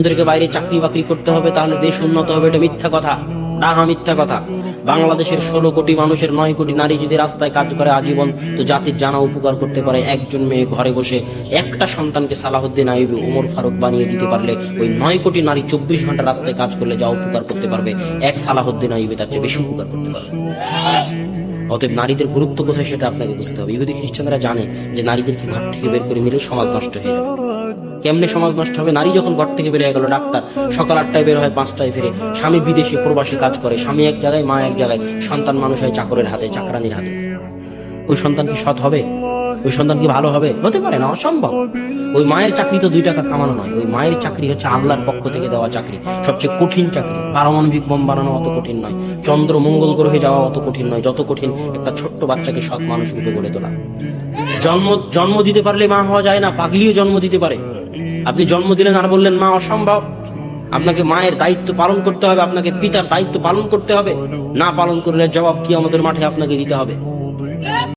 ওদেরকে বাইরে চাকরি বাকরি করতে হবে তাহলে দেশ উন্নত হবে, এটা মিথ্যা কথা, ডাহা মিথ্যা কথা। বাংলাদেশের 16 কোটি মানুষের 9 কোটি নারী যদি রাস্তায় কাজ করে আজীবন, তো জাতির জানা উপকার করতে পারে। একজন মেয়ে ঘরে বসে একটা সন্তানকে সালাহুদ্দিন আইয়ুবী, ওমর ফারুক বানিয়ে দিতে পারলে ওই 9 কোটি নারী 24 ঘন্টা রাস্তায় কাজ করলে যা উপকার করতে পারবে, এক সালাহুদ্দিন আইয়ুবী তার চেয়ে বেশি উপকার করতে পারবে। অতএব নারীদের গুরুত্ব কোথায় সেটা আপনাকে বুঝতে হবে। ইহুদি খ্রিস্টানরা জানে যে নারীদেরকে ঘর থেকে বের করে নিলে সমাজ নষ্ট হয়ে যাবে। কেমনে সমাজ নষ্ট হবে? নারী যখন ঘর থেকে বেরিয়ে গেল, ডাক্তার সকাল 8টায় বের হয়, 5টায় ফিরে, স্বামী বিদেশে প্রবাসী কাজ করে, স্বামী এক জায়গায় মা এক জায়গায়, সন্তান মানুষ হয় চাকরের হাতে, চাকরানির হাতে। ওই সন্তান কি সৎ হবে? ওই সন্তান কি ভালো হবে? হতে পারে না, অসম্ভব। ওই মায়ের চাকরি তো 2 টাকা কামানো নয়, ওই মায়ের চাকরি হচ্ছে আল্লাহর পক্ষ থেকে দেওয়া চাকরি, সবচেয়ে কঠিন চাকরি। পারমাণবিক বোম বানানো অত কঠিন নয়, চন্দ্র মঙ্গল গ্রহে যাওয়া অত কঠিন নয়, যত কঠিন একটা ছোট্ট বাচ্চাকে সৎ মানুষ রূপে গড়ে তোলা। জন্ম দিতে পারলে মা হওয়া যায় না, পাগলিও জন্ম দিতে পারে। আপনি জন্ম দিলেন আর বললেন মা অসম্ভব। আপনাকে মায়ের দায়িত্ব পালন করতে হবে, আপনাকে পিতার দায়িত্ব পালন করতে হবে। না পালন করলে জবাব কিয়ামতের মাঠে আপনাকে দিতে হবে।